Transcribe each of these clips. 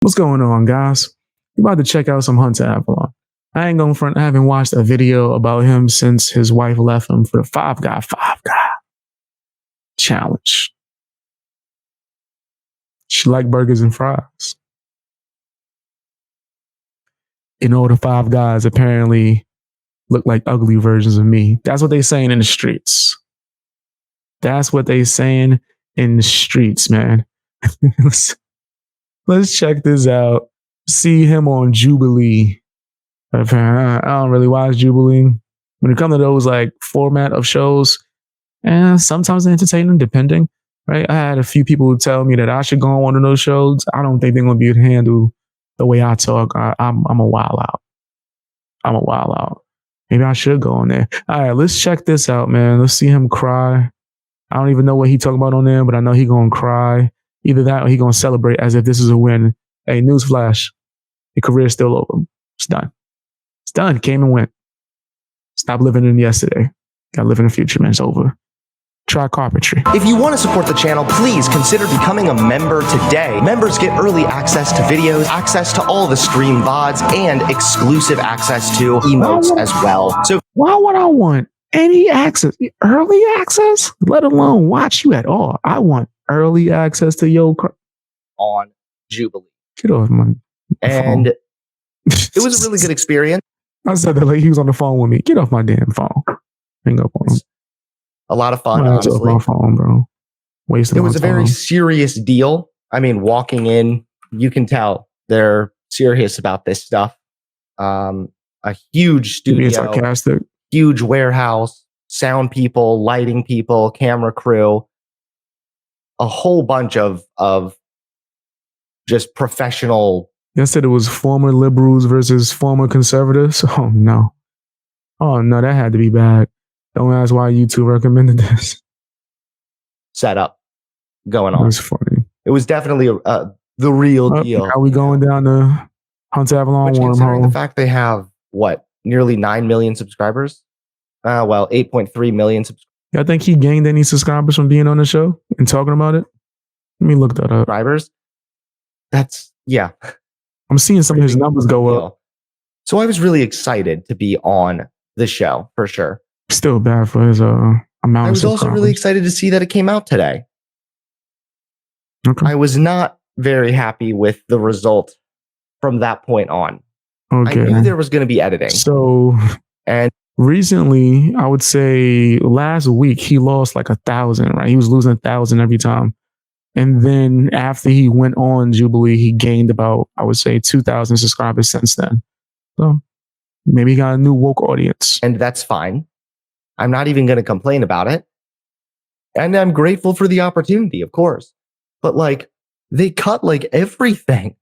What's going on, guys? We're about to check out some Hunter Avallone. I ain't going front. I haven't watched a video about him since his wife left him for the five guy challenge. She liked burgers and fries. The five guys apparently look like ugly versions of me. That's what they saying in the streets. That's what they saying in the streets, man. Let's check this out. See him on Jubilee. I don't really watch Jubilee. When it comes to those like format of shows, sometimes they're entertaining, depending. Right? I had a few people who tell me that I should go on one of those shows. I don't think they're gonna be able to handle the way I talk. I'm a wild out. Maybe I should go on there. All right, let's check this out, man. Let's see him cry. I don't even know what he talking about on there, but I know he gonna cry. Either that or he gonna celebrate as if this is a win. Hey, newsflash. Your career's still over. It's done. It's done. Came and went. Stop living in yesterday. Gotta live in the future, man. It's over. Try carpentry. If you want to support the channel, please consider becoming a member today. Members get early access to videos, access to all the stream VODs, and exclusive access to emotes as well. So why would I want any access? Early access? Let alone watch you at all. I want early access to your on Jubilee. Get off my and phone. It was a really good experience. I said that like he was on the phone with me. Get off my damn phone. Hang up on him. A lot of fun, honestly. Off my phone, bro. Wasting it was a very serious deal. I mean, walking in, you can tell they're serious about this stuff. A huge studio, sarcastic. Huge warehouse, sound people, lighting people, camera crew, a whole bunch of just professional. I said it was former liberals versus former conservatives. Oh no, that had to be bad. Don't ask why YouTube recommended this. Setup going on. That's funny. It was definitely the real deal. How we going down the Hunter Avallone considering wormhole? The fact they have nearly 9 million subscribers. 8.3 million subscribers. I think he gained any subscribers from being on the show and talking about it. Let me look that up. Subscribers. Yeah. I'm seeing some of his numbers go up. So I was really excited to be on the show for sure. Still bad for his amount. I was also really excited to see that it came out today. Okay. I was not very happy with the result from that point on. Okay. I knew there was going to be editing. So, and recently, I would say last week, he lost like 1,000, right? He was losing 1,000 every time. And then after he went on Jubilee, he gained about, I would say, 2,000 subscribers since then. So maybe he got a new woke audience. And that's fine. I'm not even going to complain about it. And I'm grateful for the opportunity, of course. But they cut everything.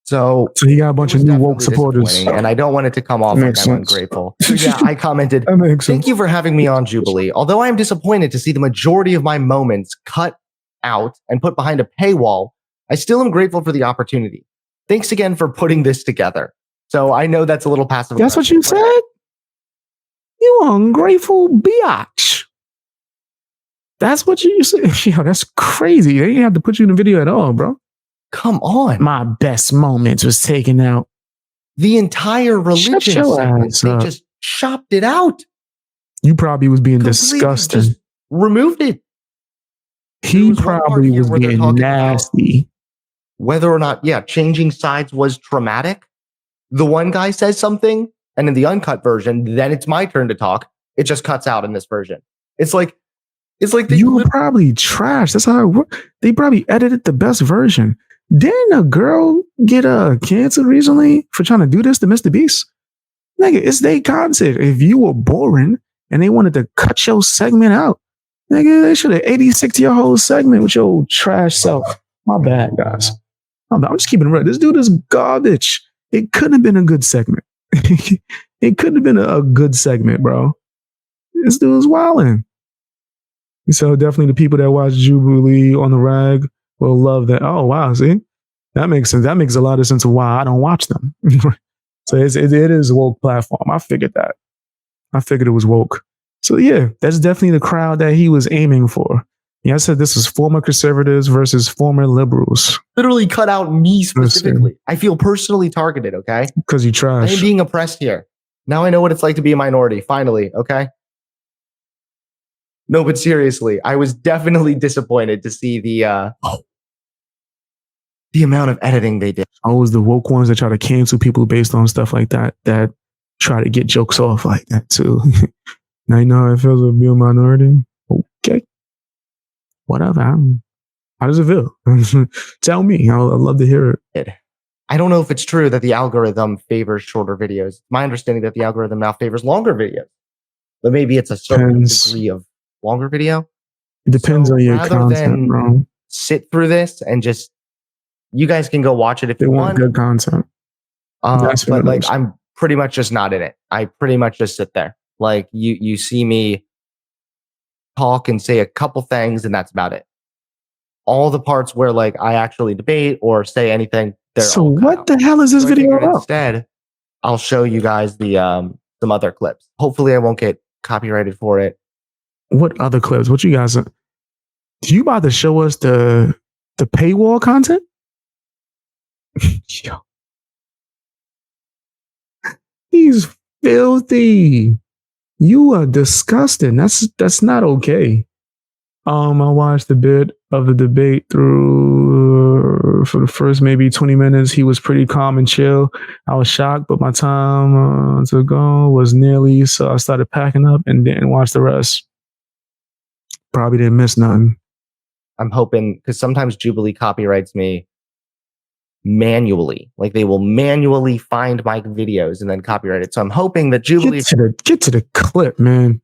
So he got a bunch of new woke supporters. And I don't want it to come off like I'm ungrateful. So yeah, I commented, thank you for having me on Jubilee. Although I am disappointed to see the majority of my moments cut out and put behind a paywall, I still am grateful for the opportunity. Thanks again for putting this together. So I know that's a little passive. That's what you said? You ungrateful biatch. That's what you said. Yo, that's crazy. They didn't have to put you in the video at all, bro. Come on. My best moments was taken out. The entire religion segment, they just chopped it out. You probably was being disgusting. Just removed it. He probably was being nasty. Whether or not, changing sides was traumatic. The one guy says something, and in the uncut version, then it's my turn to talk. It just cuts out in this version. It's like you were probably trash. That's how it works. They probably edited the best version. Didn't a girl get cancer recently for trying to do this to Mr. Beast? Nigga, it's their concept. If you were boring and they wanted to cut your segment out, nigga, they should have 86 your whole segment with your trash self. My bad, guys. I'm just keeping it real. This dude is garbage. It couldn't have been a good segment. It couldn't have been a good segment, bro. This dude is wilding. So definitely the people that watch Jubilee on the rag will love that. Oh, wow. See, that makes sense. That makes a lot of sense of why I don't watch them. So it is a woke platform. I figured that. I figured it was woke. So yeah, that's definitely the crowd that he was aiming for. Yeah, I said this was former conservatives versus former liberals. Literally cut out me specifically. I feel personally targeted, okay? Because you trash. I am being oppressed here. Now I know what it's like to be a minority, finally, okay? No, but seriously, I was definitely disappointed to see the amount of editing they did. Always the woke ones that try to cancel people based on stuff like that, that try to get jokes off like that too. Now you know how it feels to be a minority? Okay. Whatever. How does it feel? Tell me. I'd love to hear it. I don't know if it's true that the algorithm favors shorter videos. My understanding that the algorithm now favors longer videos. But maybe it's a certain degree of longer video. It depends on your content, bro. Sit through this and just, you guys can go watch it if you want. Good content. But like, I'm pretty much just not in it. I pretty much just sit there. Like you see me talk and say a couple things and that's about it. All the parts where like I actually debate or say anything. So what the hell is this video about? Instead, I'll show you guys the some other clips. Hopefully I won't get copyrighted for it. What other clips? What you guys? Do you about to show us the paywall content? Yo. He's filthy. You are disgusting. That's not okay. I watched a bit of the debate through for the first maybe 20 minutes. He was pretty calm and chill. I was shocked, but my time to go was nearly, so I started packing up and didn't watch the rest. Probably didn't miss nothing. I'm hoping, because sometimes Jubilee copyrights me manually. Like they will manually find my videos and then copyright it. So I'm hoping that Jubilee... Get to the clip, man.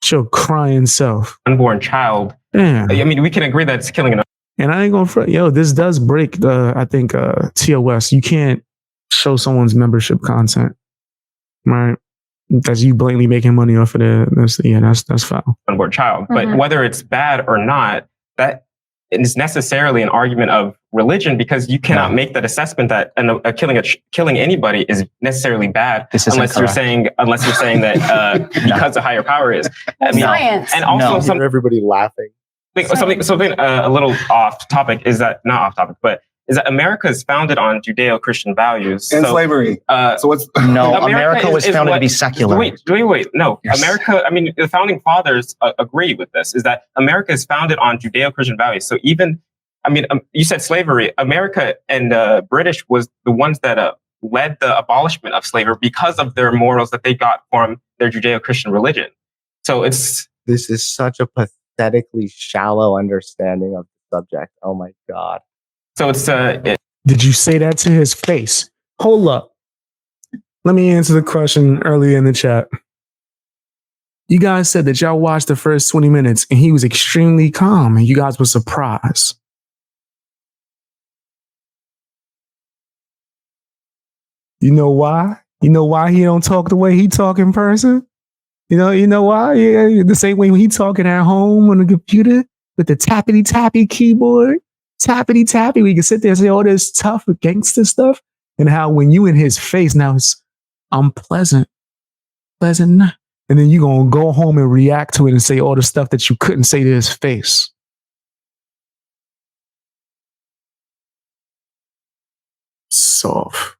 Your crying self. Unborn child. Damn. I mean, we can agree that it's killing an... And I ain't gonna front. Yo, this does break the, I think, TOS. You can't show someone's membership content, right? That's you blatantly making money off of it. That's foul. Unborn child. But whether it's bad or not, that is necessarily an argument of religion, because you cannot make that assessment that killing anybody is necessarily bad unless you're saying that because a higher power is. I mean, science. And also everybody laughing. Something a little off topic is that, not off topic, but is that America is founded on Judeo-Christian values and slavery. So what's America was founded to be secular. Wait. No, yes. America. I mean, the founding fathers agree with this. Is that America is founded on Judeo-Christian values. So even, I mean, you said slavery. America and British was the ones that led the abolishment of slavery because of their morals that they got from their Judeo-Christian religion. So this is such a pathetically shallow understanding of the subject. Oh my God. So it's Did you say that to his face? Hold up. Let me answer the question earlier in the chat. You guys said that y'all watched the first 20 minutes and he was extremely calm and you guys were surprised. You know why? You know why he don't talk the way he talk in person? You know why? Yeah, the same way when he talking at home on the computer with the tappity keyboard. Tappity, we can sit there and say all this tough gangster stuff, and how when you in his face now it's unpleasant, and then you gonna go home and react to it and say all the stuff that you couldn't say to his face. Soft,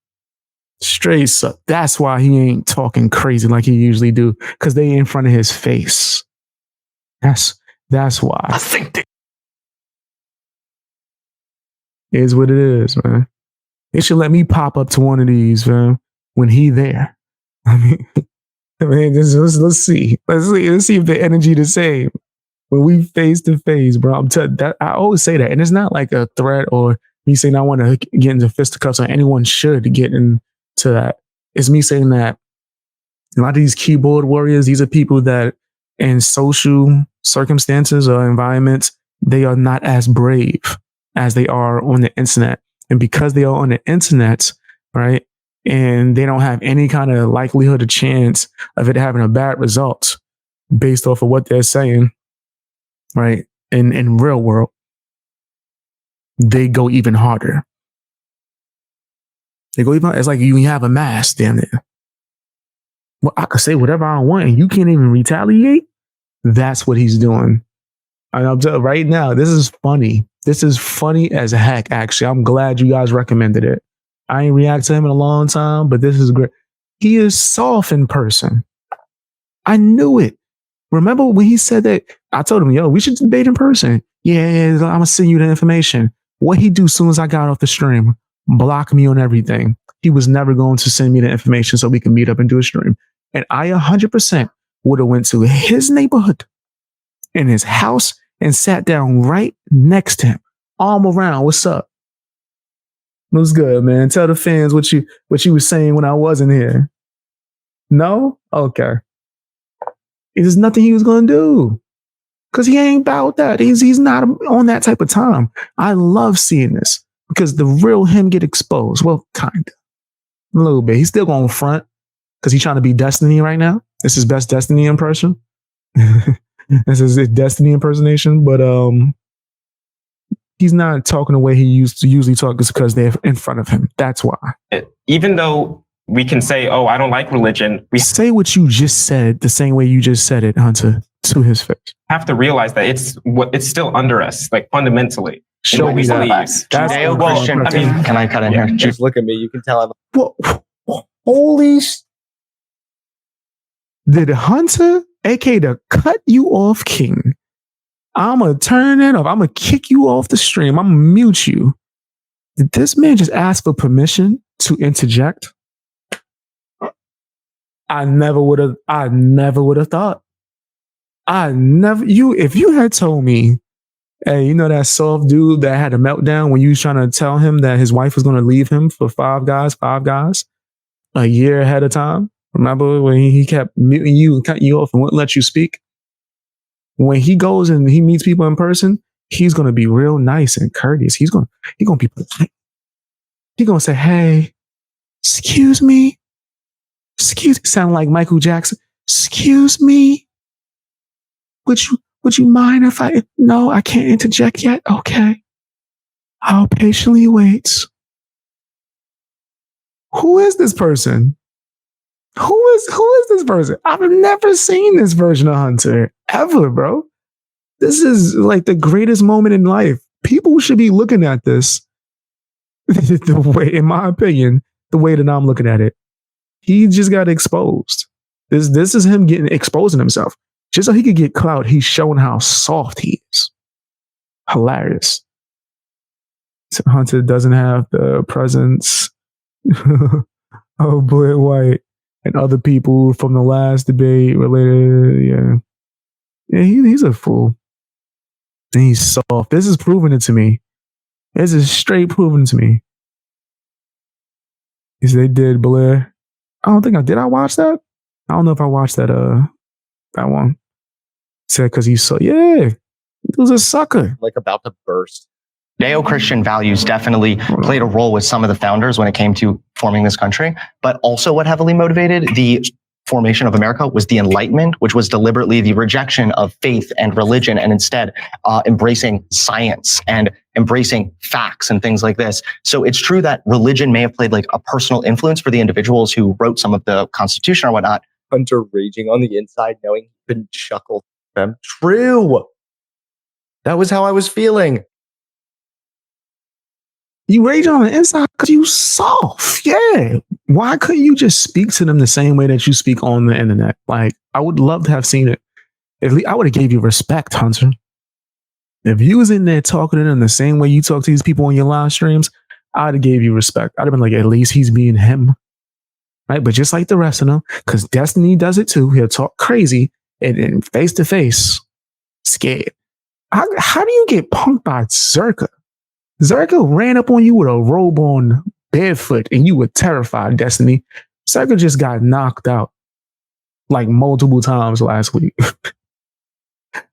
straight up. That's why he ain't talking crazy like he usually do, because they in front of his face. That's why. I think they is what it is, man. They should let me pop up to one of these, man, when he there. I mean, let's see if the energy the same when we face to face, bro. I always say that, and it's not like a threat or me saying I want to get into fisticuffs or anyone should get into that. It's me saying that a lot of these keyboard warriors, these are people that in social circumstances or environments, they are not as brave as they are on the internet. And because they are on the internet, right, and they don't have any kind of likelihood or chance of it having a bad result based off of what they're saying, right, in real world, they go even harder. It's like you have a mask, damn it. Well, I could say whatever I want and you can't even retaliate. That's what he's doing. And I'm telling right now, this is funny. This is funny as heck, actually. I'm glad you guys recommended it. I ain't react to him in a long time, but this is great. He is soft in person. I knew it. Remember when he said that? I told him, yo, we should debate in person. Yeah, I'm going to send you the information. What he do as soon as I got off the stream? Block me on everything. He was never going to send me the information so we can meet up and do a stream. And I 100% would have went to his neighborhood in his house and sat down right next to him, arm around. What's up? What's good, man? Tell the fans what you was saying when I wasn't here. No? Okay. There's nothing he was gonna do. Cause he ain't about that. He's not on that type of time. I love seeing this because the real him get exposed. Well, kinda. A little bit. He's still going front because he's trying to be Destiny right now. This is his best Destiny impression. This is his Destiny impersonation, but he's not talking the way he used to usually talk because they're in front of him. That's why. Even though we can say, "Oh, I don't like religion," we say what you just said the same way you just said it, Hunter, to his face. Have to realize that it's still under us, like fundamentally. Show me that. Judeo-Christian. I mean, can I cut in here? Just look at me. You can tell I'm. Well, holy! Did Hunter, aka the cut you off king? I'm gonna turn it off. I'm gonna kick you off the stream. I'm gonna mute you. Did this man just ask for permission to interject? I never would have thought. If you had told me, hey, you know that soft dude that had a meltdown when you was trying to tell him that his wife was going to leave him for five guys, a year ahead of time. Remember when he kept muting you and cutting you off and wouldn't let you speak? When he goes and he meets people in person, he's going to be real nice and courteous. He's going to be polite. He's going to say, hey, excuse me. Sound like Michael Jackson. Excuse me. Would you mind if no, I can't interject yet. Okay. I'll patiently wait. Who is this person? Who is this person? I've never seen this version of Hunter ever, bro. This is like the greatest moment in life. People should be looking at this the way, in my opinion, the way that I'm looking at it. He just got exposed. This is him exposing himself. Just so he could get clout, he's showing how soft he is. Hilarious. So Hunter doesn't have the presence of Blair White and other people from the last debate related. Yeah, he's a fool. And he's soft. This is proving it to me. This is straight proving to me. Yes, they did, Blair. I don't think did I watch that? I don't know if I watched that one. Said because he's he was a sucker. Like about to burst. Judeo-Christian values definitely played a role with some of the founders when it came to forming this country, but also what heavily motivated the formation of America was the Enlightenment, which was deliberately the rejection of faith and religion and instead embracing science and embracing facts and things like this. So it's true that religion may have played like a personal influence for the individuals who wrote some of the Constitution or whatnot. Hunter raging on the inside, knowing he couldn't chuckle them. True. That was how I was feeling. You rage on the inside because you soft. Yeah. Why couldn't you just speak to them the same way that you speak on the internet? Like, I would love to have seen it. At least I would have gave you respect, Hunter. If you was in there talking to them the same way you talk to these people on your live streams, I'd have gave you respect. I'd have been like, at least he's being him. Right? But just like the rest of them, because Destiny does it too. He'll talk crazy and face to face, scared. How do you get punked by Zerka? Zerka ran up on you with a robe on, barefoot, and you were terrified, Destiny. Zerka just got knocked out like multiple times last week.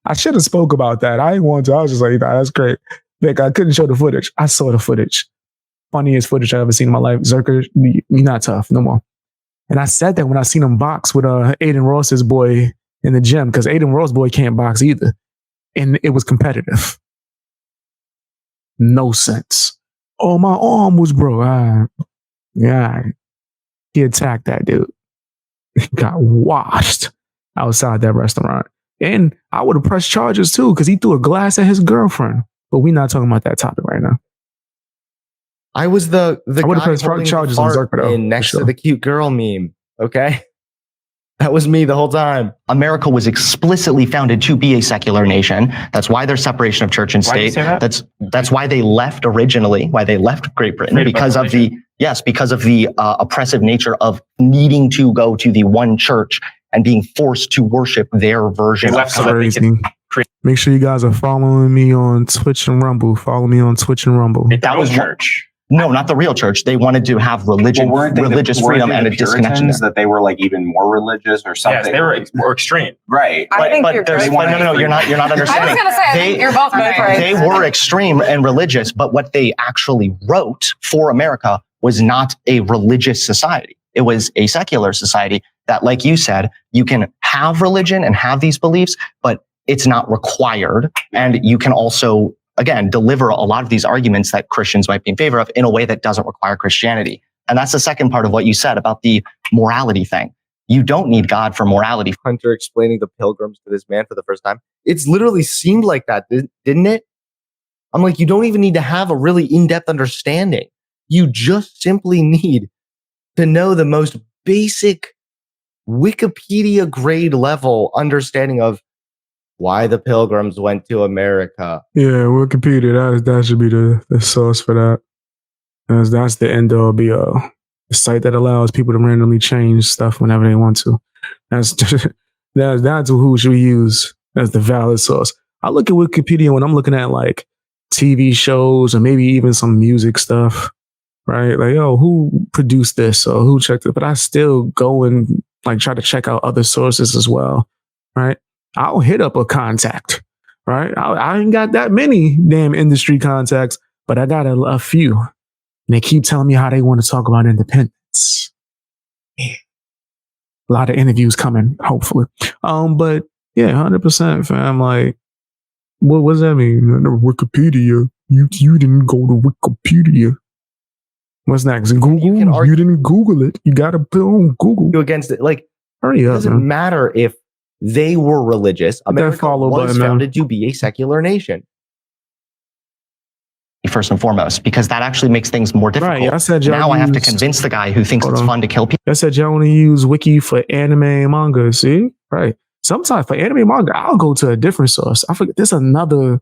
I should have spoke about that. I didn't want to. I was just like, nah, that's great. Like, I couldn't show the footage. I saw the footage. Funniest footage I've ever seen in my life. Zerka, you're not tough no more. And I said that when I seen him box with Aiden Ross's boy in the gym, because Aiden Ross' boy can't box either. And it was competitive. No sense. Oh, my arm was broke. Yeah. He attacked that dude. Got washed outside that restaurant. And I would have pressed charges too, because he threw a glass at his girlfriend. But we're not talking about that topic right now. I was the guy holding charges the on fart Zerko, in next to the cute girl meme. Okay. That was me the whole time. America was explicitly founded to be a secular nation. That's why there's separation of church and state. Why do you say that? That's why they left originally, why they left Great Britain, because of the oppressive nature of needing to go to the one church and being forced to worship their version of God. Make sure you guys are following me on Twitch and Rumble. Follow me on Twitch and Rumble. That was church. No, not the real church. They wanted to have religious freedom and a disconnection. That they were like even more religious or something. Yes, they were more extreme. Right. No, you're not understanding. I was going to say, you're both right. They were extreme and religious, but what they actually wrote for America was not a religious society. It was a secular society that, like you said, you can have religion and have these beliefs, but it's not required. And you can also, again, deliver a lot of these arguments that Christians might be in favor of in a way that doesn't require Christianity. And that's the second part of what you said about the morality thing. You don't need God for morality. Hunter explaining the pilgrims to this man for the first time. It's literally seemed like that, didn't it? I'm like, you don't even need to have a really in-depth understanding. You just simply need to know the most basic Wikipedia grade level understanding of why the pilgrims went to America. Yeah, Wikipedia, that should be the source for that. That's the end all be all. The site that allows people to randomly change stuff whenever they want to. That's who should we use as the valid source. I look at Wikipedia when I'm looking at like TV shows or maybe even some music stuff, right? Like, oh, who produced this or who checked it? But I still go and like try to check out other sources as well, right? I'll hit up a contact, right? I ain't got that many damn industry contacts, but I got a few. And they keep telling me how they want to talk about independence. Yeah. A lot of interviews coming, hopefully. But yeah, 100%, fam. Like, what does that mean? Wikipedia. You didn't go to Wikipedia. What's next? Google? You didn't Google it. You got to put on Google. Go against it. Like, hurry up, it doesn't matter if they were religious. America was founded to be a secular nation. First and foremost, because that actually makes things more difficult. Right, I said now I have to convince the guy who thinks it's fun to kill people. I said y'all only use Wiki for anime and manga. See? Right. Sometimes for anime and manga, I'll go to a different source. I forget there's another,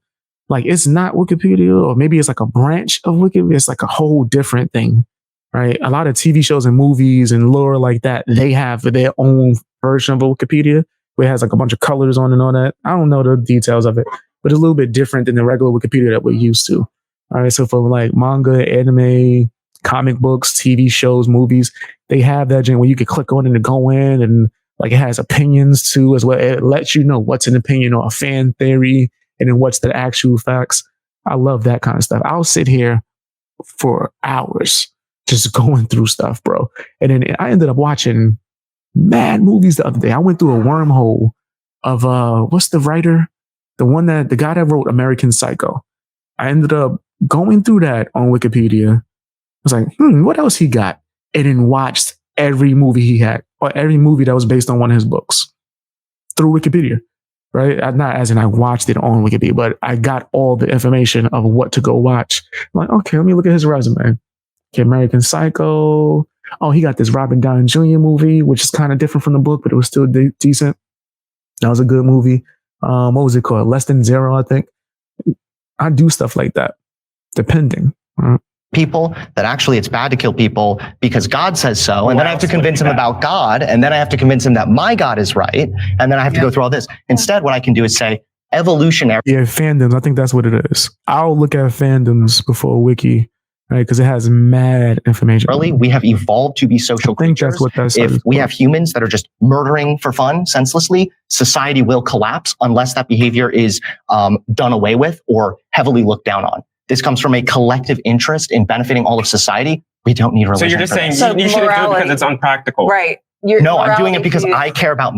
like it's not Wikipedia, or maybe it's like a branch of Wikipedia. It's like a whole different thing. Right. A lot of TV shows and movies and lore like that, they have their own version of a Wikipedia where it has like a bunch of colors on and all that. I don't know the details of it, but it's a little bit different than the regular Wikipedia that we're used to. All right. So for like manga, anime, comic books, TV shows, movies, they have that where you can click on it and go in, and like it has opinions too as well. It lets you know what's an opinion or a fan theory and then what's the actual facts. I love that kind of stuff. I'll sit here for hours just going through stuff, bro. And then I ended up watching mad movies the other day. I went through a wormhole of what's the writer? The guy that wrote American Psycho. I ended up going through that on Wikipedia. I was like, what else he got? And then watched every movie he had, or every movie that was based on one of his books through Wikipedia, right? Not as in I watched it on Wikipedia, but I got all the information of what to go watch. I'm like, okay, let me look at his resume. Okay, American Psycho. Oh, he got this Robert Downey Jr. movie, which is kind of different from the book, but it was still decent. That was a good movie. What was it called? Less Than Zero, I think. I do stuff like that, depending. People that actually it's bad to kill people because God says so. And then I have to convince him about God. And then I have to convince him that my God is right. And then I have to go through all this. Instead, what I can do is say evolutionary. Yeah, fandoms. I think that's what it is. I'll look at fandoms before Wiki, right? Because it has mad information. Really, we have evolved to be social creatures. I think that's what that says. If we have humans that are just murdering for fun, senselessly, society will collapse unless that behavior is done away with or heavily looked down on. This comes from a collective interest in benefiting all of society. We don't need religion. So you're just saying you shouldn't do it because it's unpractical. Right. No, I'm doing it because I care about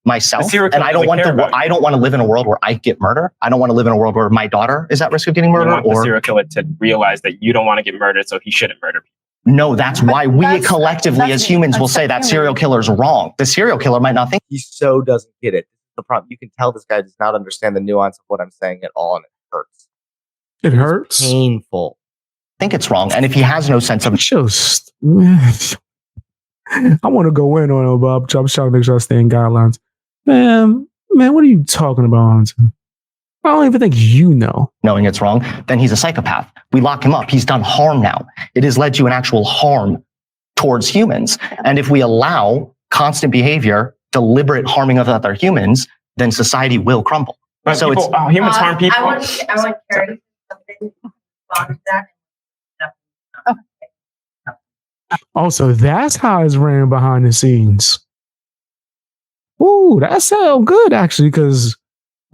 myself, and I don't want to live in a world where I get murdered. I don't want to live in a world where my daughter is at risk of getting murdered. You want the serial killer to realize that you don't want to get murdered, so he shouldn't murder people. No, that's why we collectively as humans will say that serial killer is wrong. The serial killer might not think. He so doesn't get it. the problem. You can tell this guy does not understand the nuance of what I'm saying at all, and it hurts. It hurts. Painful. I think it's wrong. And if he has no sense of just, man, I want to go in on him, Bob. I'm trying to make sure I stay in guidelines. Man, what are you talking about? I don't even think you know. Knowing it's wrong, then he's a psychopath. We lock him up. He's done harm now. It has led to an actual harm towards humans. And if we allow constant behavior, deliberate harming of other humans, then society will crumble. But so people, humans harm people. I want Carrie something on that. Also, that's how it's ran behind the scenes. Ooh, that sounds good, actually, because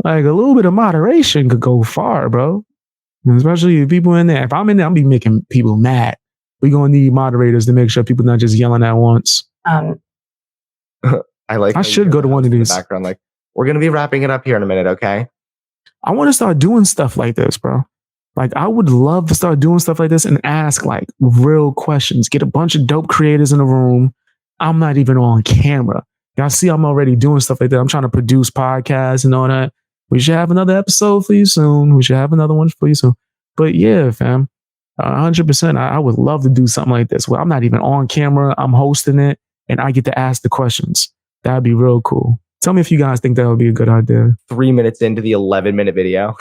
like a little bit of moderation could go far, bro. Especially if people in there. If I'm in there, I'm be making people mad. We're going to need moderators to make sure people not just yelling at once. I should go to one of these. Background, like, we're going to be wrapping it up here in a minute, okay? I want to start doing stuff like this, bro. Like, I would love to start doing stuff like this and ask like real questions. Get a bunch of dope creators in the room. I'm not even on camera. Y'all see, I'm already doing stuff like that. I'm trying to produce podcasts and all that. We should have another episode for you soon. We should have another one for you soon. But yeah, fam, 100%. I would love to do something like this where I'm not even on camera. I'm hosting it and I get to ask the questions. That'd be real cool. Tell me if you guys think that would be a good idea. 3 minutes into the 11-minute video.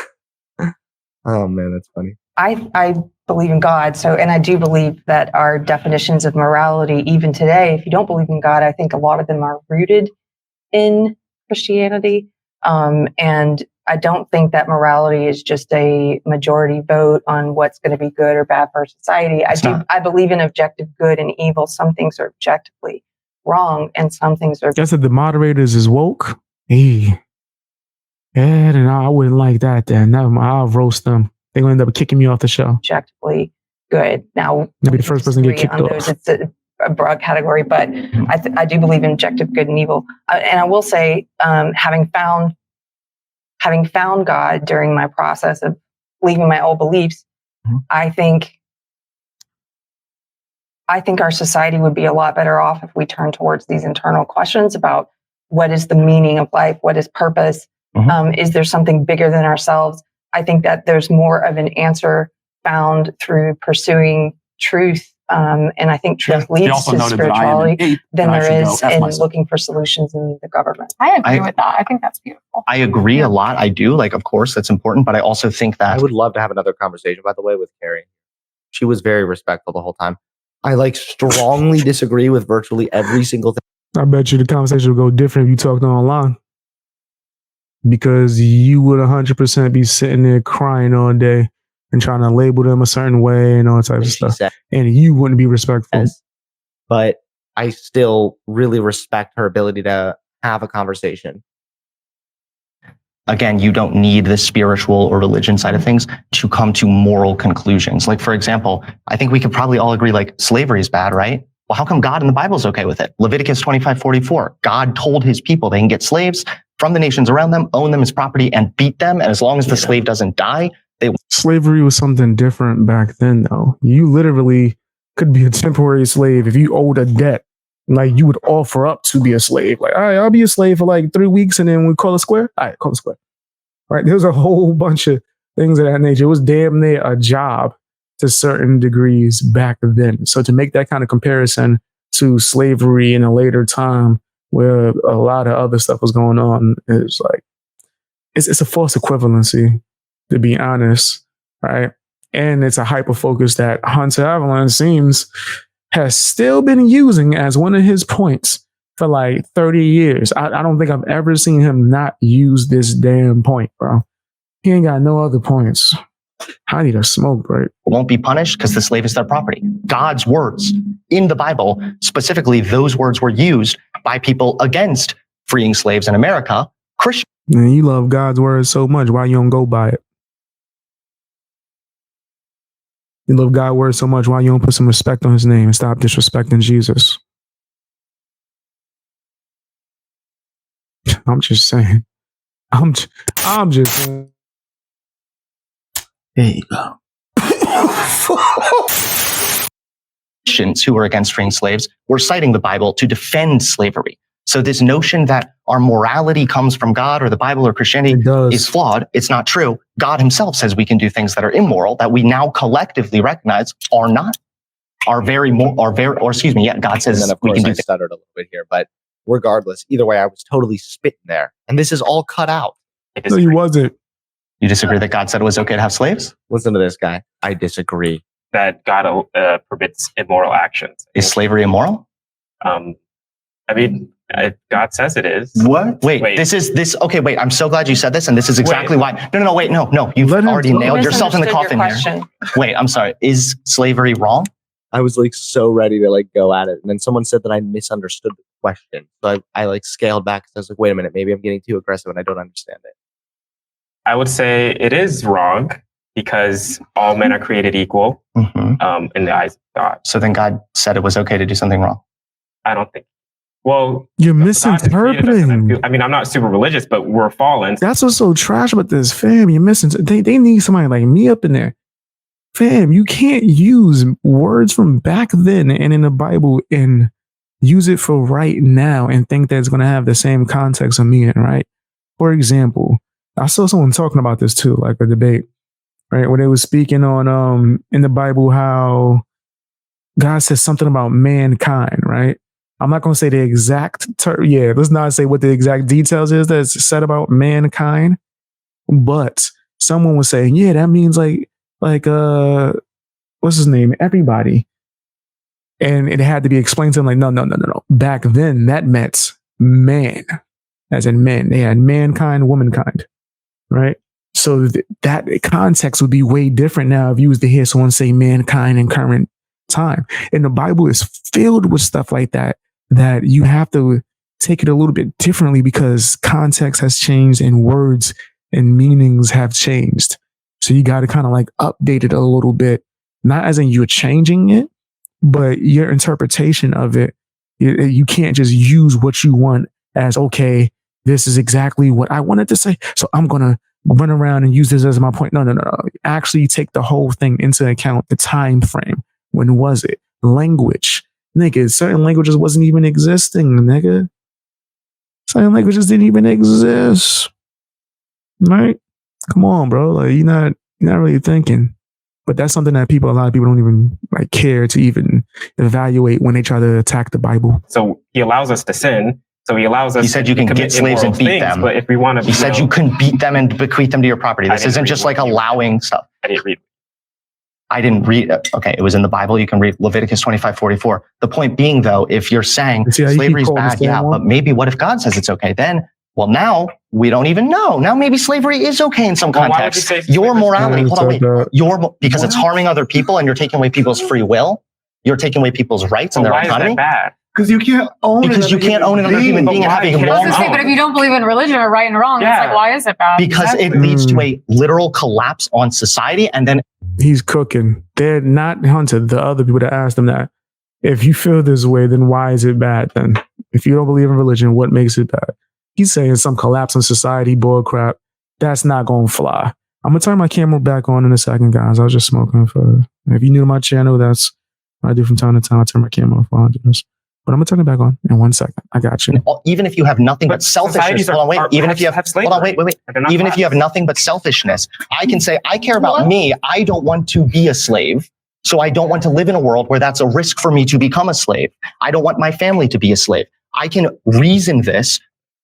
Oh man, that's funny. I believe in God. And I do believe that our definitions of morality, even today, if you don't believe in God, I think a lot of them are rooted in Christianity. And I don't think that morality is just a majority vote on what's going to be good or bad for society. I believe in objective good and evil. Some things are objectively wrong and some things are. Guess that the moderators is woke. Hey. Yeah, then I wouldn't like that then. I'll roast them. They're going to end up kicking me off the show. Objectively good. Now, maybe the first person to get kicked off. Those, it's a broad category, but I do believe in objective good and evil. And I will say, having found God during my process of leaving my old beliefs, I think our society would be a lot better off if we turn towards these internal questions about what is the meaning of life, what is purpose, is there something bigger than ourselves? I think that there's more of an answer found through pursuing truth. And I think truth leads to spirituality than there is in looking for solutions in the government. I agree with that. I think that's beautiful. I agree a lot. I do. Like, of course, that's important. But I also think that I would love to have another conversation, by the way, with Carrie. She was very respectful the whole time. I strongly disagree with virtually every single thing. I bet you the conversation would go different if you talked online. Because you would 100% be sitting there crying all day and trying to label them a certain way and all types of stuff. And you wouldn't be respectful. But I still really respect her ability to have a conversation. Again, you don't need the spiritual or religion side of things to come to moral conclusions. Like, for example, I think we could probably all agree like slavery is bad, right? Well, how come God in the Bible is okay with it? Leviticus 25:44. God told his people they can get slaves from the nations around them, own them as property, and beat them. And as long as the slave doesn't die, slavery was something different back then, though. You literally could be a temporary slave if you owed a debt. Like, you would offer up to be a slave. Like, all right, I'll be a slave for like 3 weeks and then we call it square. All right, call it square. Right? There's a whole bunch of things of that nature. It was damn near a job to certain degrees back then. So to make that kind of comparison to slavery in a later time where a lot of other stuff was going on is like, it's a false equivalency, to be honest, right? And it's a hyper focus that Hunter Avallone seems has still been using as one of his points for like 30 years. I don't think I've ever seen him not use this damn point, bro. He ain't got no other points. I need a smoke break. Won't be punished because the slave is their property. God's words in the Bible, specifically those words were used by people against freeing slaves in America. Christian. Man, you love God's words so much. Why you don't go by it? You love God's words so much. Why you don't put some respect on his name and stop disrespecting Jesus? I'm just saying. I'm just saying. There you go. Christians who were against freeing slaves were citing the Bible to defend slavery. So this notion that, our morality comes from God or the Bible or Christianity is flawed. It's not true. God himself says we can do things that are immoral that we now collectively recognize are not, God says and then of we course can do I things. stuttered a little bit here, but regardless, either way, I was totally spitting there. And this is all cut out. No, you wasn't. You disagree that God said it was okay to have slaves? Listen to this guy. I disagree. That God forbids immoral actions. Is slavery immoral? I mean, God says it is. What? Wait. Okay, wait. I'm so glad you said this, and this is exactly why. No. You've already nailed yourself in the coffin here. Wait, I'm sorry. Is slavery wrong? I was like so ready to like go at it, and then someone said that I misunderstood the question. So I like scaled back. So I was like, wait a minute, maybe I'm getting too aggressive, and I don't understand it. I would say it is wrong because all men are created equal in the eyes of God. So then God said it was okay to do something wrong. I don't think. Well, you're misinterpreting. I mean, I'm not super religious, but we're fallen. That's what's so trash about this, fam. You're missing. They need somebody like me up in there, fam. You can't use words from back then and in the Bible and use it for right now and think that it's going to have the same context of meaning, right? For example, I saw someone talking about this too, like a debate, right? Where they was speaking on in the Bible how God says something about mankind, right? I'm not going to say the exact let's not say what the exact details is that's said about mankind, but someone was saying, yeah, that means like what's his name? Everybody. And it had to be explained to him like, no. Back then that meant man, as in men. They had mankind, womankind, right? So that context would be way different now if you was to hear someone say mankind in current time. And the Bible is filled with stuff like that you have to take it a little bit differently because context has changed and words and meanings have changed. So you got to kind of like update it a little bit, not as in you're changing it, but your interpretation of it. You can't just use what you want as, okay, this is exactly what I wanted to say, so I'm going to run around and use this as my point. No. Actually take the whole thing into account, the time frame. When was it? Language. Nigga, certain languages wasn't even existing, nigga. Certain languages didn't even exist. Right? Come on, bro. Like you're not really thinking. But that's something that a lot of people don't even like care to even evaluate when they try to attack the Bible. So he allows us to sin. So he allows us. He said you can get slaves and beat them. But if we want to, he said you can beat them and bequeath them to your property. This isn't just like allowing stuff. I didn't read. Okay, it was in the Bible. You can read Leviticus 25:44. The point being, though, if you're saying slavery is bad, but maybe what if God says it's okay? Then, well, now we don't even know. Now maybe slavery is okay in some context. Your morality, because it's harming other people and you're taking away people's free will. You're taking away people's rights and their autonomy. Why is that bad? Because you can't own another human being and having long hope. But if you don't believe in religion or right and wrong, it's like, why is it bad? Because it leads to a literal collapse on society. And then he's cooking. They're not Hunter, the other people that asked him that. If you feel this way, then why is it bad then? If you don't believe in religion, what makes it bad? He's saying some collapse in society, bull crap. That's not going to fly. I'm going to turn my camera back on in a second, guys. I was just smoking for, if you're new to my channel, that's what I do from time to time. I turn my camera off while I do this. But I'm gonna turn it back on in 1 second. I got you. Even if you have nothing but selfishness, even if you have nothing but selfishness, I can say, I care about me. I don't want to be a slave. So I don't want to live in a world where that's a risk for me to become a slave. I don't want my family to be a slave. I can reason this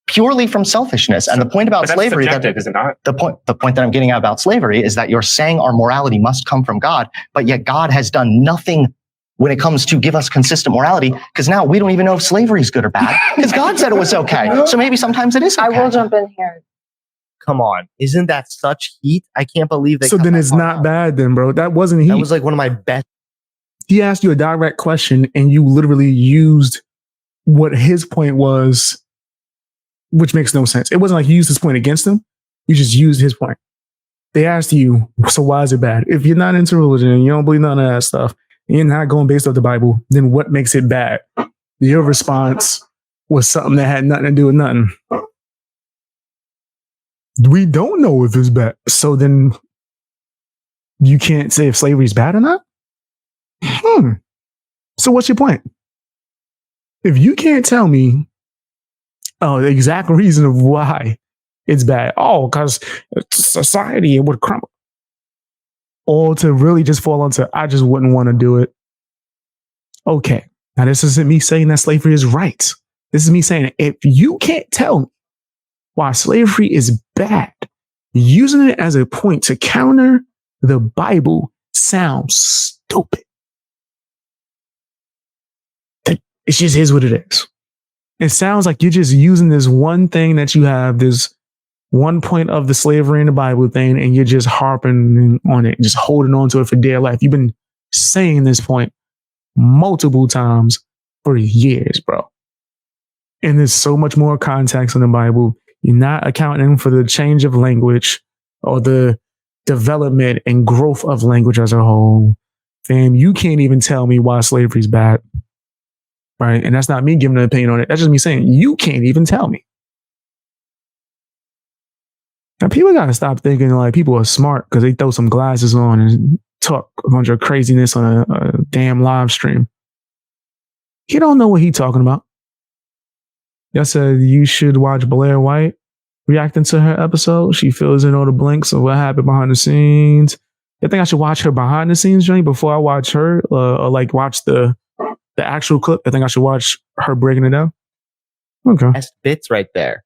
purely from selfishness. And the point about slavery, is it not? The point that I'm getting at about slavery is that you're saying our morality must come from God, but yet God has done nothing when it comes to give us consistent morality, because now we don't even know if slavery is good or bad, because God said it was okay. So maybe sometimes it is okay. I will jump in here. Come on. Isn't that such heat? I can't believe that. So then it's not bad then, bro. That wasn't heat. That was like one of my best. He asked you a direct question and you literally used what his point was, which makes no sense. It wasn't like you used his point against him. You just used his point. They asked you, so why is it bad? If you're not into religion and you don't believe none of that stuff, and you're not going based off the Bible, then what makes it bad? Your response was something that had nothing to do with nothing. We don't know if it's bad. So then you can't say if slavery is bad or not? So what's your point? If you can't tell me Oh, the exact reason of why it's bad. Oh, because society, it would crumble. Or to really just fall into, I just wouldn't want to do it. Okay. Now, this isn't me saying that slavery is right. This is me saying, if you can't tell me why slavery is bad, using it as a point to counter the Bible sounds stupid. It just is what it is. It sounds like you're just using this one thing that you have, this one point of the slavery in the Bible thing, and you're just harping on it, just holding on to it for dear life. You've been saying this point multiple times for years, bro. And there's so much more context in the Bible. You're not accounting for the change of language or the development and growth of language as a whole. Fam, you can't even tell me why slavery is bad. Right? And that's not me giving an opinion on it. That's just me saying, you can't even tell me. Now, people got to stop thinking like people are smart because they throw some glasses on and talk a bunch of craziness on a damn live stream. He don't know what he's talking about. Y'all said you should watch Blair White reacting to her episode. She fills in all the blanks of what happened behind the scenes. I think I should watch her behind the scenes journey before I watch her, or like watch the actual clip. I think I should watch her breaking it down. Okay. Best bits right there.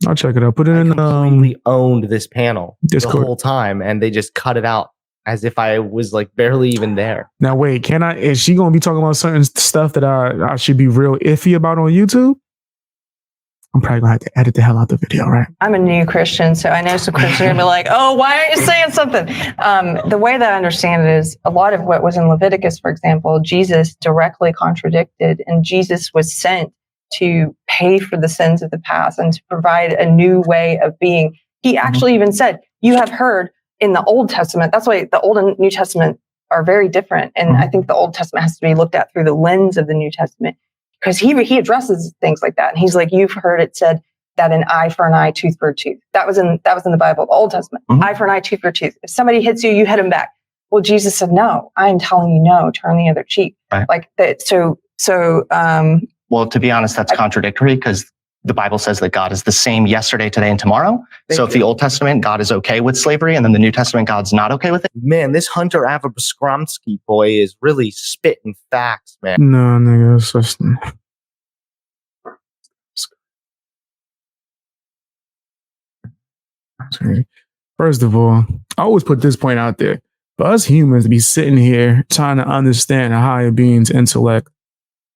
I'll check it out. Put it in. Completely owned this panel Discord the whole time, and they just cut it out as if I was like barely even there. Now wait, is she gonna be talking about certain stuff that I should be real iffy about on YouTube? I'm probably gonna have to edit the hell out the video, right? I'm a new Christian, so I know some Christians are gonna be like, oh, why aren't you saying something? The way that I understand it is a lot of what was in Leviticus, for example, Jesus directly contradicted, and Jesus was sent to pay for the sins of the past and to provide a new way of being. He actually even said, you have heard in the Old Testament, that's why the Old and New Testament are very different. And I think the Old Testament has to be looked at through the lens of the New Testament, because he addresses things like that. And he's like, you've heard it said that an eye for an eye, tooth for a tooth. That was in the Bible, the Old Testament. Eye for an eye, tooth for a tooth. If somebody hits you, you hit him back. Well, Jesus said, no, I am telling you no, turn the other cheek. Right. Like that. Well, to be honest, that's contradictory because the Bible says that God is the same yesterday, today, and tomorrow. So if the Old Testament, God is okay with slavery, and then the New Testament, God's not okay with it. Man, this Hunter Avallone boy is really spitting facts, man. No, nigga, it's just... First of all, I always put this point out there. For us humans to be sitting here trying to understand a higher being's intellect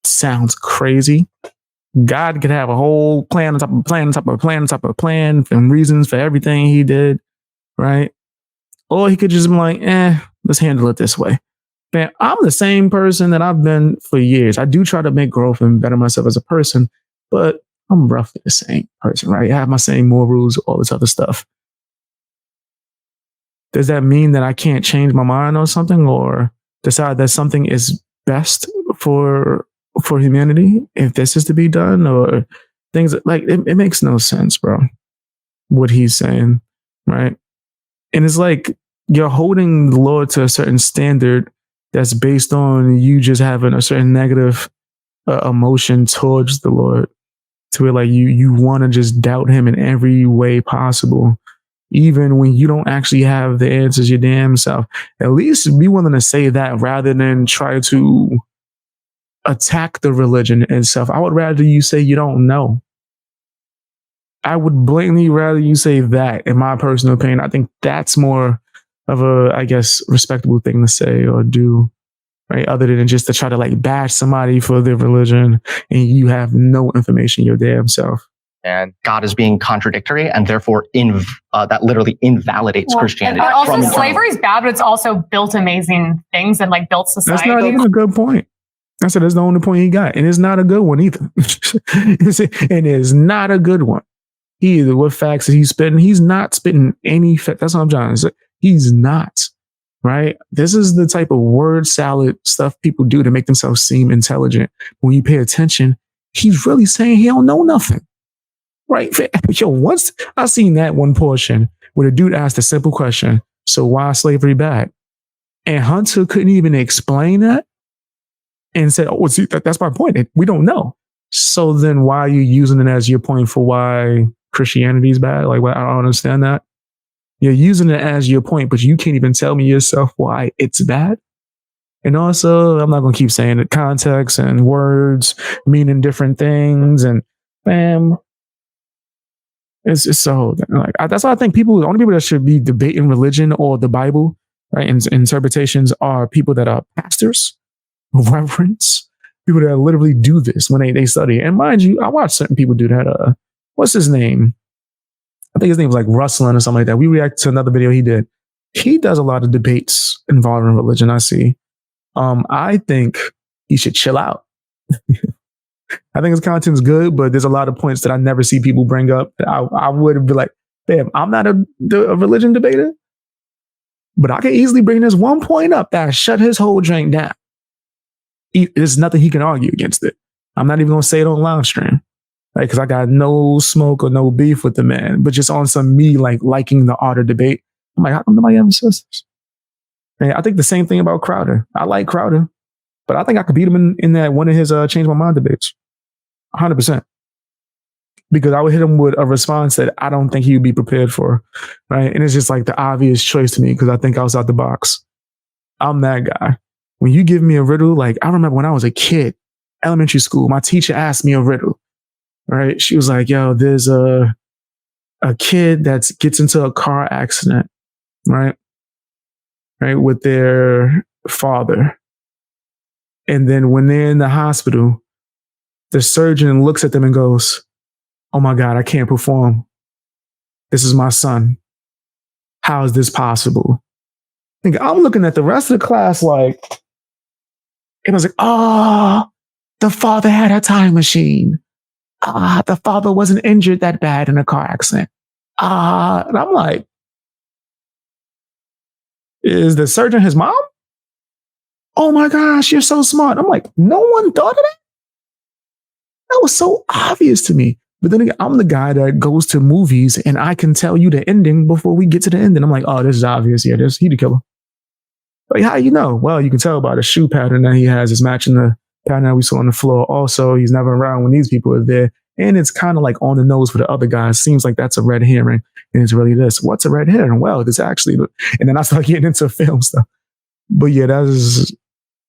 sounds crazy. God could have a whole plan on top of a plan on top of a plan on top of a plan and reasons for everything he did, right? Or he could just be like, let's handle it this way. Man, I'm the same person that I've been for years. I do try to make growth and better myself as a person, but I'm roughly the same person, right? I have my same morals, all this other stuff. Does that mean that I can't change my mind on something or decide that something is best for humanity if this is to be done, or things like it makes no sense, bro, what he's saying, right? And it's like you're holding the Lord to a certain standard that's based on you just having a certain negative emotion towards the Lord, to where like you want to just doubt him in every way possible, even when you don't actually have the answers your damn self. At least be willing to say that rather than try to attack the religion itself. I would rather you say you don't know. I would blatantly rather you say that, in my personal opinion. I think that's more of a, I guess, respectable thing to say or do, right? Other than just to try to like bash somebody for their religion and you have no information your damn self. And God is being contradictory, and therefore that literally invalidates Christianity. But also, slavery is bad, but it's also built amazing things and like built society. That's not even a good point. I said that's the only point he got, and it's not a good one either. And it's not a good one either. What facts is he spitting? He's not spitting any facts. That's what I'm trying to say. He's not, right? This is the type of word salad stuff people do to make themselves seem intelligent. When you pay attention, he's really saying he don't know nothing. Right? Yo, once I seen that one portion where the dude asked a simple question, so why is slavery bad? And Hunter couldn't even explain that and said, oh, see, that's my point. We don't know. So then why are you using it as your point for why Christianity is bad? Like, I don't understand that. You're using it as your point, but you can't even tell me yourself why it's bad. And also, I'm not going to keep saying it, context and words meaning different things. And bam, it's so, like, that's why I think the only people that should be debating religion or the Bible, right, and interpretations are people that are pastors, reverends, people that literally do this when they study. And mind you, I watch certain people do that. What's his name? I think his name was like Rustlin or something like that. We reacted to another video he did. He does a lot of debates involving religion, I see. I think he should chill out. I think his content's good, but there's a lot of points that I never see people bring up. I would be like, damn, I'm not a religion debater, but I can easily bring this one point up that shut his whole drink down. There's nothing he can argue against it. I'm not even going to say it on live stream. Like, because I got no smoke or no beef with the man, but just on some me liking the art of debate. I'm like, how come nobody ever says this? And I think the same thing about Crowder. I like Crowder, but I think I could beat him in that one of his Change My Mind debates. 100%. Because I would hit him with a response that I don't think he would be prepared for. Right. And it's just like the obvious choice to me because I think outside the box. I'm that guy. When you give me a riddle, like I remember when I was a kid, elementary school, my teacher asked me a riddle. Right. She was like, yo, there's a kid that gets into a car accident. Right. Right. With their father. And then when they're in the hospital, the surgeon looks at them and goes, oh my God, I can't perform. This is my son. How is this possible? I'm looking at the rest of the class like, it was like, the father had a time machine. The father wasn't injured that bad in a car accident. And I'm like, is the surgeon his mom? Oh my gosh, you're so smart. I'm like, no one thought of that? That was so obvious to me. But then again, I'm the guy that goes to movies and I can tell you the ending before we get to the ending. I'm like, oh, this is obvious. Yeah, he the killer. Like, how you know? Well, you can tell by the shoe pattern that he has is matching the pattern that we saw on the floor. Also, he's never around when these people are there. And it's kind of like on the nose for the other guys. Seems like that's a red herring. And it's really this. What's a red herring? Well, it's actually, and then I start getting into film stuff. But yeah, that's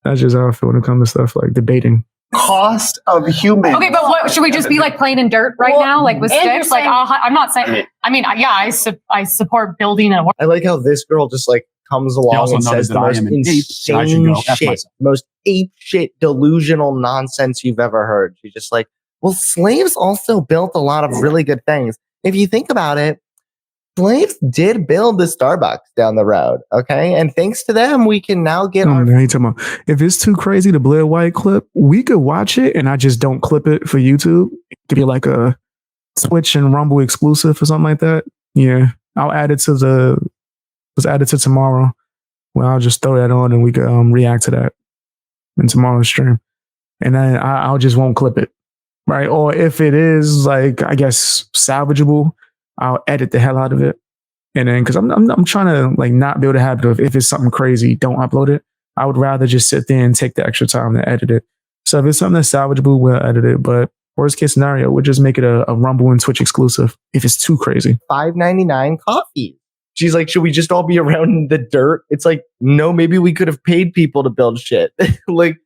just how I feel when it comes to stuff like debating. Cost of humans. Okay, but what should we just be like playing in dirt right now, like with sticks? Like, I'm not saying. I mean, yeah, I support building a. I like how this girl just like comes along and says the most insane shit, most ape shit, delusional nonsense you've ever heard. She's just like, well, slaves also built a lot of really good things. If you think about it, slaves did build the Starbucks down the road, okay? And thanks to them, we can now get if it's too crazy to Blair White clip, we could watch it and I just don't clip it for YouTube. Give you like a Twitch and Rumble exclusive or something like that. Yeah, I'll add it to let's add it to tomorrow. Well, I'll just throw that on and we can react to that in tomorrow's stream. And then I'll just won't clip it, right? Or if it is like, I guess, salvageable, I'll edit the hell out of it. And then, because I'm trying to like not build a habit of if it's something crazy, don't upload it. I would rather just sit there and take the extra time to edit it. So if it's something that's salvageable, we'll edit it. But worst case scenario, we'll just make it a Rumble and Twitch exclusive if it's too crazy. $5.99 coffee. She's like, should we just all be around in the dirt? It's like, no, maybe we could have paid people to build shit. Like,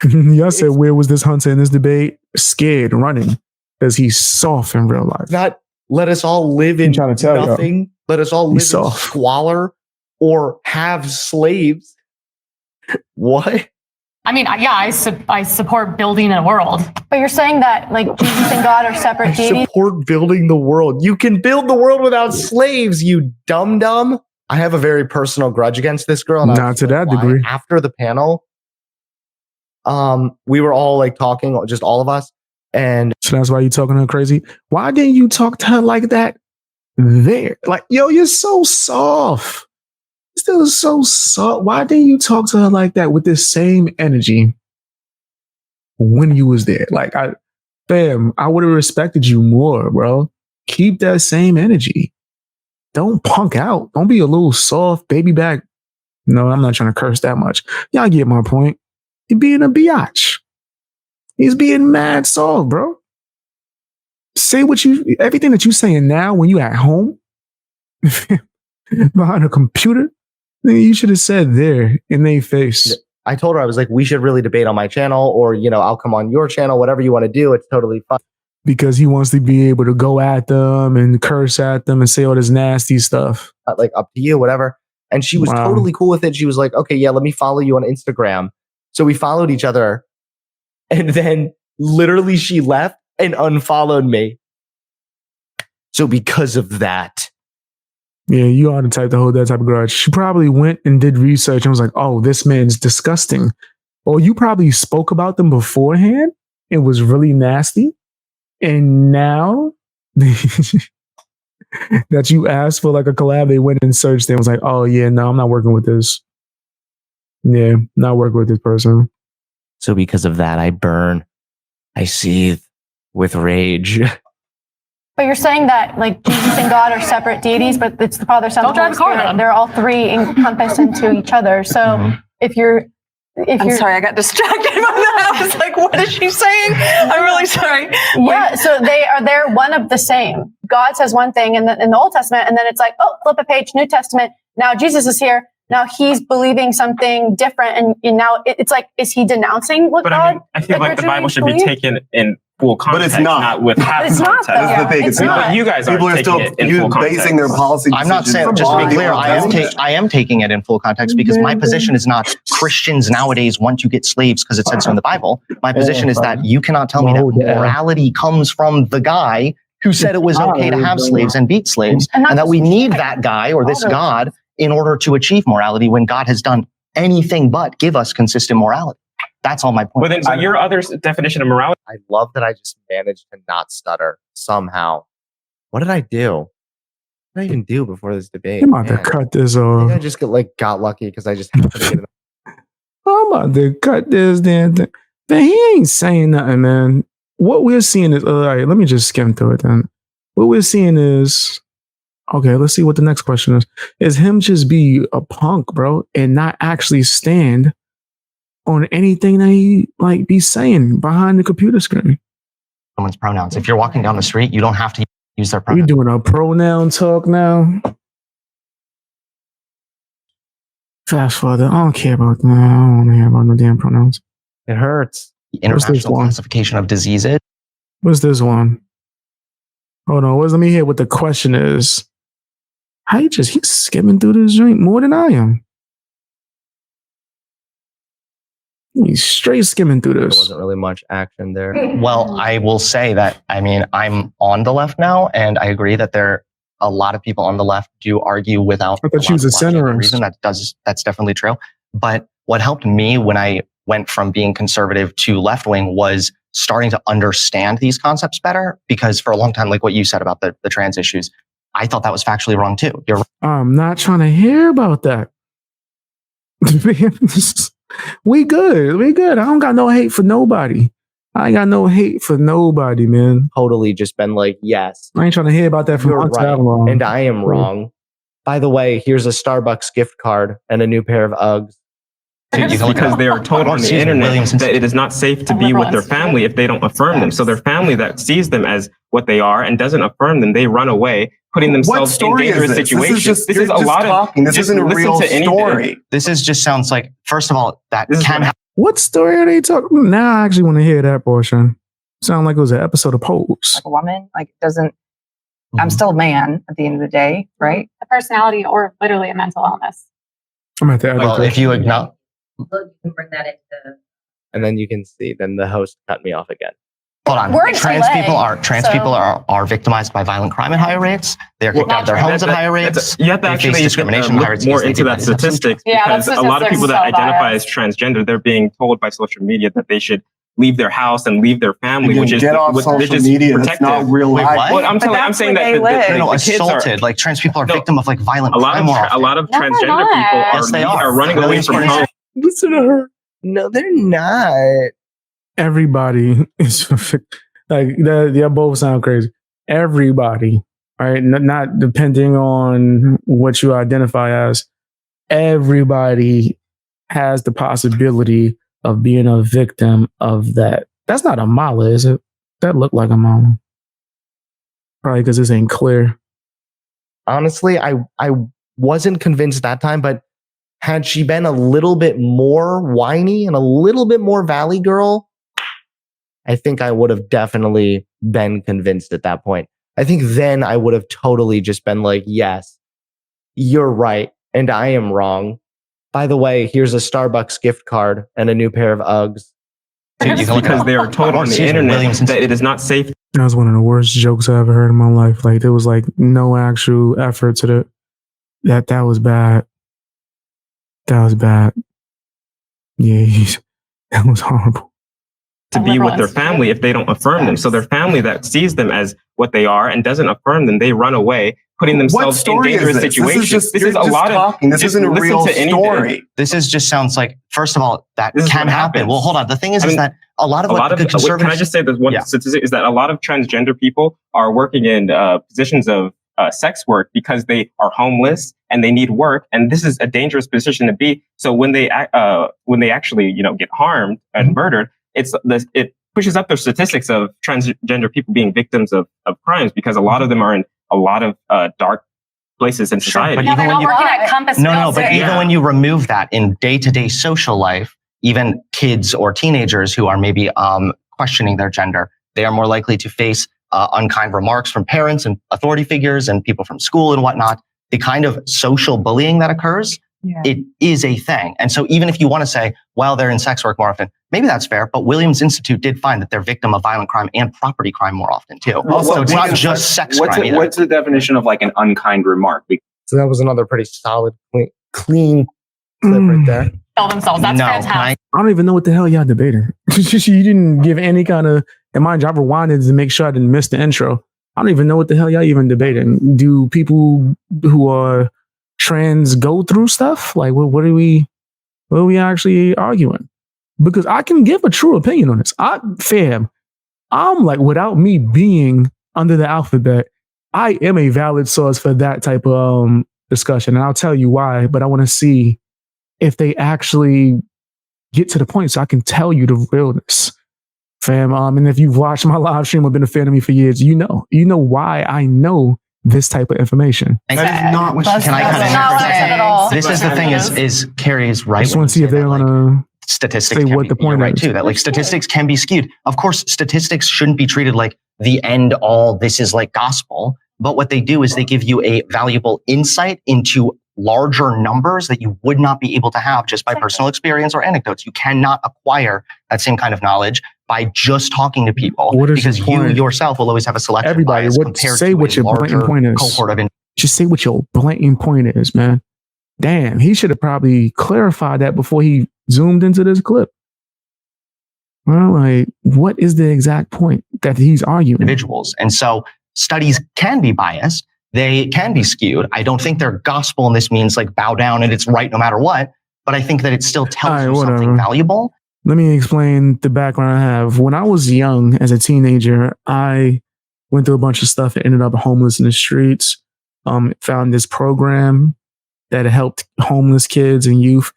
y'all said, where was this Hunter in this debate? Scared, running, because he's soft in real life. Not let us all live in nothing. Let us all live in squalor or have slaves. What? I mean, yeah, I support building a world. But you're saying that like Jesus and God are separate deities? Support building the world. You can build the world without slaves, you dum-dum. I have a very personal grudge against this girl. And not to that degree. After the panel, we were all like talking, just all of us. And so that's why you talking to her crazy. Why didn't you talk to her like that there? Like, yo, you're so soft. Still so soft. Why didn't you talk to her like that with this same energy when you was there? Like, I would have respected you more, bro. Keep that same energy. Don't punk out. Don't be a little soft baby back. No, I'm not trying to curse that much. Y'all get my point. You're being a biatch. He's being mad soft, bro. Say everything that you saying now when you at home behind a computer, you should have said there in their face. I told her, I was like, we should really debate on my channel, or, I'll come on your channel, whatever you want to do. It's totally fine. Because he wants to be able to go at them and curse at them and say all this nasty stuff. Like, up to you, whatever. And she was totally cool with it. She was like, okay, yeah, let me follow you on Instagram. So we followed each other. And then literally she left and unfollowed me. So because of that. Yeah, you are the type to hold that type of grudge. She probably went and did research and was like, oh, this man's disgusting. Or you probably spoke about them beforehand. It was really nasty. And now that you asked for like a collab, they went and searched and was like, oh yeah, no, I'm not working with this. Yeah, not working with this person. So because of that, I burn. I seethe with rage. But you're saying that like Jesus and God are separate deities, but it's the Father, Son, and Holy Spirit. They're all three encompassed into each other. So if you're sorry, I got distracted by that. I was like, what is she saying? I'm really sorry. Yeah, so they're one of the same. God says one thing in the Old Testament, and then it's like, oh, flip a page, New Testament. Now Jesus is here. Now he's believing something different, and now it's like, is he denouncing what God? I feel like the Bible should be taken in full context, but it's not with half it's context. That's the thing. It's not. But you guys are taking it in full context. Basing their policy. I'm not saying. Just to be clear, I am taking it in full context because my position is not Christians nowadays want to get slaves because it said so in the Bible. My position is that you cannot tell me that morality comes from the guy who said it was okay to have slaves and beat slaves, and that we need that guy or this God in order to achieve morality when God has done anything but give us consistent morality. That's all my point. Well, then, so your other definition of morality. I love that I just managed to not stutter somehow. What did I do? What did I even do before this debate? I'm about to cut this I off. think I just got lucky because I just happened to get it. I'm about to cut this damn thing. Man, he ain't saying nothing, man. What we're seeing is, all right, let me just skim through it then. What we're seeing is, okay, let's see what the next question is him just be a punk, bro, and not actually stand on anything that he like be saying behind the computer screen. Someone's pronouns. If you're walking down the street, you don't have to use their pronouns. We doing a pronoun talk now. Fast forward. I don't care about that. I don't want to hear about no damn pronouns. It hurts. The International Classification of Diseases. What's this one? Hold on. Let me hear what the question is. He's skimming through this drink more than I am. He's straight skimming through this. There wasn't really much action there. Well, I will say that, I'm on the left now, and I agree that a lot of people on the left do argue without. I thought she was a centrist. Reason that's definitely true. But what helped me when I went from being conservative to left wing was starting to understand these concepts better. Because for a long time, like what you said about the trans issues, I thought that was factually wrong too. You're right. I'm not trying to hear about that. We good. I don't got no hate for nobody. I ain't got no hate for nobody, man. Totally just been like, yes. I ain't trying to hear about that from right. And I am wrong. By the way, here's a Starbucks gift card and a new pair of Uggs. Because they are told on the internet that it is not safe to be with their family if they don't affirm them. So their family that sees them as what they are and doesn't affirm them, they run away, putting themselves in dangerous situations. This is a lot of this isn't a real story. This just sounds like, first of all, that can happen. What story are they talking? Now I actually want to hear that portion. Sound like it was an episode of Pose. Like a woman, like it doesn't. I'm still a man at the end of the day, right? A personality or literally a mental illness. I'm at the end. Well, if you acknowledge. You can bring that into. And then you can see, then the host cut me off again. Hold on. Trans people are victimized by violent crime at higher rates. They're kicked out of their homes at higher rates. You have to actually look more into that statistics because a lot of people that identify as transgender, they're being told by social media that they should leave their house and leave their family, which is get off social media. That's not real life. Well, I'm saying that the kids are like trans people are victim of like violent crime. A lot of transgender people are running away from home. Listen to her. No, they're not. Everybody is like that. They both sound crazy. Everybody, right? Not depending on what you identify as. Everybody has the possibility of being a victim of that That's not a mala, is it? That looked like a mala. Probably because this ain't clear. Honestly, I wasn't convinced that time, but had she been a little bit more whiny and a little bit more Valley Girl, I think I would have definitely been convinced at that point. I think then I would have totally just been like, yes, you're right, and I am wrong. By the way, here's a Starbucks gift card and a new pair of Uggs. Because they are told on the internet that it is not safe. That was one of the worst jokes I ever heard in my life. Like, there was like no actual effort to that was bad. That was bad. Yeah, that was horrible. To be with their family if they don't affirm them. So their family that sees them as what they are and doesn't affirm them, they run away, putting themselves in dangerous situations. This is a lot of. This isn't a real story. This just sounds like, first of all, that can happen. Well, hold on. The thing is that a lot of the conservatives. Can I just say that one statistic is that a lot of transgender people are working in positions of sex work because they are homeless and they need work, and this is a dangerous position to be. So when they actually get harmed and murdered, it pushes up their statistics of transgender people being victims of crimes, because a lot of them are in a lot of dark places in society. But even when you even when you remove that in day-to-day social life, even kids or teenagers who are maybe questioning their gender, they are more likely to face unkind remarks from parents and authority figures and people from school and whatnot. The kind of social bullying that occurs, it is a thing. And so even if you want to say, well, they're in sex work more often, maybe that's fair, but Williams Institute did find that they're victim of violent crime and property crime more often too. So it's not just sex crime either. What's the definition of like an unkind remark? So that was another pretty solid, clean clip right there. Tell themselves. That's fantastic. I don't even know what the hell y'all debating. You didn't give any kind of, and mind you, I rewinded to make sure I didn't miss the intro. I don't even know what the hell y'all even debating. Do people who are trans go through stuff? Like, what are we actually arguing? Because I can give a true opinion on this. I'm like, without me being under the alphabet, I am a valid source for that type of discussion. And I'll tell you why, but I want to see if they actually get to the point so I can tell you the realness. Fam, and if you've watched my live stream or been a fan of me for years, you know why I know this type of information. That is not what can I cut in at all. This is the thing is Carrie's right. I just want to see if they want to statistics say what the point right is. Too, that like statistics can be skewed. Of course, statistics shouldn't be treated like the end all. This is like gospel. But what they do is they give you a valuable insight into larger numbers that you would not be able to have just by personal experience or anecdotes. You cannot acquire that same kind of knowledge by just talking to people, because you yourself will always have a selection Everybody, bias compared say to what your blatant point is. Cohort of just say what your blatant point is, man. Damn, he should have probably clarified that before he zoomed into this clip. Well, like, what is the exact point that he's arguing? Individuals. And so studies can be biased. They can be skewed. I don't think they're gospel, and this means like bow down and it's right no matter what. But I think that it still tells you something valuable. Let me explain the background I have. When I was young, as a teenager, I went through a bunch of stuff and ended up homeless in the streets. Found this program that helped homeless kids and youth,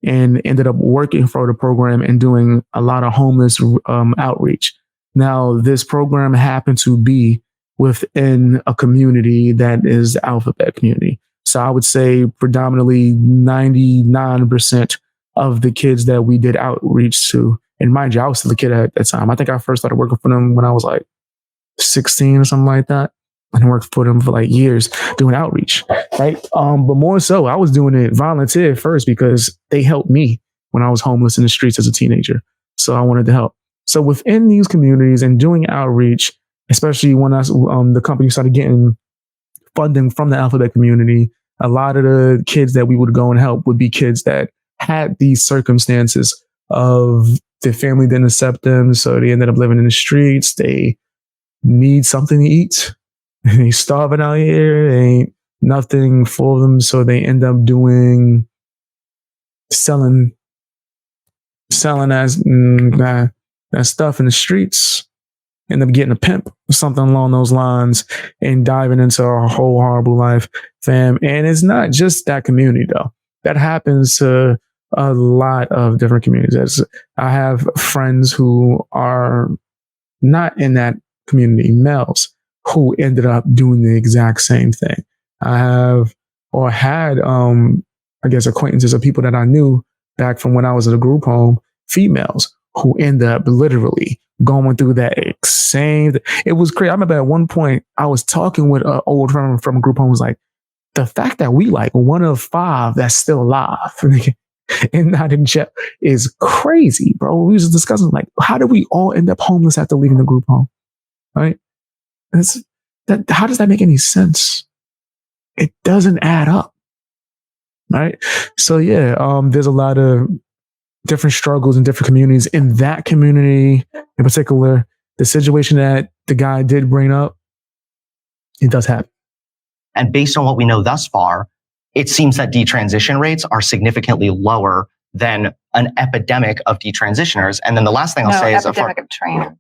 and ended up working for the program and doing a lot of homeless outreach. Now, this program happened to be within a community that is the alphabet community. So I would say predominantly 99% of the kids that we did outreach to, and mind you, I was still a kid at that time. I think I first started working for them when I was like 16 or something like that. I worked for them for like years doing outreach, right? But more so, I was doing it volunteer first because they helped me when I was homeless in the streets as a teenager. So I wanted to help. So within these communities and doing outreach, especially when the company started getting funding from the alphabet community, a lot of the kids that we would go and help would be kids that had these circumstances of their family didn't accept them, so they ended up living in the streets. They need something to eat. They starving out here. There ain't nothing for them, so they end up doing selling that stuff in the streets. End up getting a pimp or something along those lines and diving into a whole horrible life, fam. And it's not just that community though. That happens to a lot of different communities. I have friends who are not in that community, males, who ended up doing the exact same thing. I have or had, I guess, acquaintances of people that I knew back from when I was at a group home, females, who end up literally going through that same. It was crazy. I remember at one point I was talking with an old friend from a group home. Was like, the fact that we like one of 5 that's still alive and not in jail is crazy, bro. We was discussing like, how do we all end up homeless after leaving the group home? Right? How does that make any sense? It doesn't add up. Right? So yeah, there's a lot of different struggles in different communities. In that community in particular, the situation that the guy did bring up, it does happen. And based on what we know thus far, it seems that detransition rates are significantly lower than an epidemic of detransitioners. And then the last thing I'll say is epidemic of trans.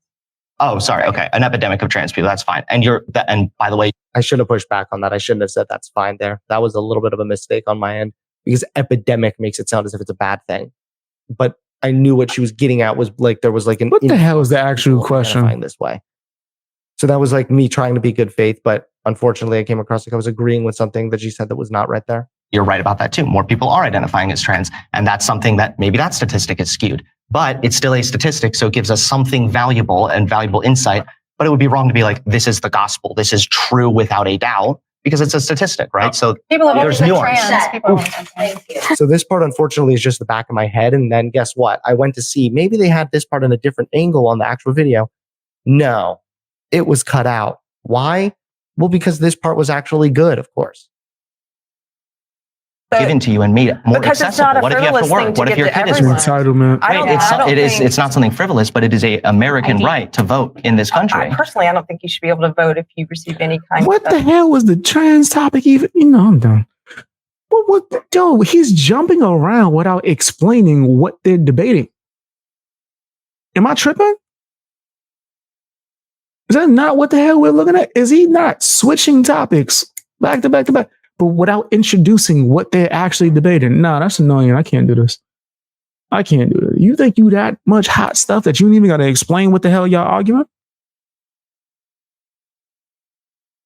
Oh, sorry. Okay. An epidemic of trans people. That's fine. And and by the way, I should have pushed back on that. I shouldn't have said that's fine there. That was a little bit of a mistake on my end because epidemic makes it sound as if it's a bad thing. But I knew what she was getting at was like, there was like an. What the hell is the actual question? This way. So that was like me trying to be good faith, but unfortunately I came across like I was agreeing with something that she said that was not right there. You're right about that too. More people are identifying as trans. And that's something that maybe that statistic is skewed, but it's still a statistic. So it gives us something valuable and valuable insight. But it would be wrong to be like, this is the gospel. This is true without a doubt because it's a statistic, right? So there's nuance. So this part, unfortunately, is just the back of my head. And then guess what? I went to see, maybe they had this part in a different angle on the actual video. No, it was cut out. Why? Well, because this part was actually good, of course. Given to you and made more because accessible. It's not a what if you have to work? What if your kid is entitlement? It's not something frivolous, but it is a American right to vote in this country. Personally, I don't think you should be able to vote if you receive any kind What the hell was the trans topic even? I'm done. Yo, he's jumping around without explaining what they're debating. Am I tripping? Is that not what the hell we're looking at? Is he not switching topics back to back to back, but without introducing what they're actually debating? Nah, that's annoying. I can't do this. I can't do it. You think you that much hot stuff that you ain't even got to explain what the hell y'all arguing?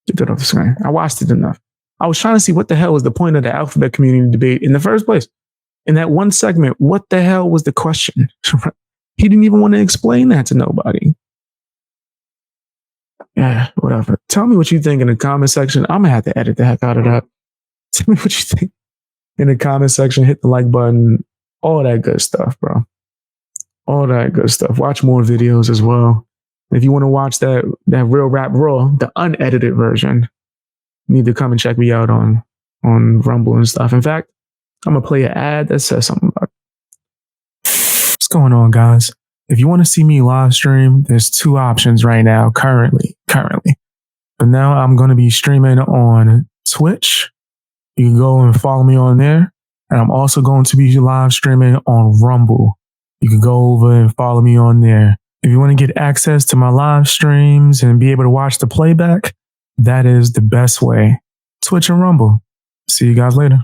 Get that off the screen. I watched it enough. I was trying to see what the hell was the point of the alphabet community debate in the first place. In that one segment, what the hell was the question? He didn't even want to explain that to nobody. Yeah, whatever. Tell me what you think in the comment section. I'm gonna have to edit the heck out of that. Tell me what you think in the comment section. Hit the like button. All that good stuff, bro. All that good stuff. Watch more videos as well. If you want to watch that Real Rap Raw, the unedited version, you need to come and check me out on Rumble and stuff. In fact, I'm gonna play an ad that says something about it. What's going on, guys? If you want to see me live stream, there's 2 options right now, currently. But now I'm going to be streaming on Twitch. You can go and follow me on there. And I'm also going to be live streaming on Rumble. You can go over and follow me on there. If you want to get access to my live streams and be able to watch the playback, that is the best way. Twitch and Rumble. See you guys later.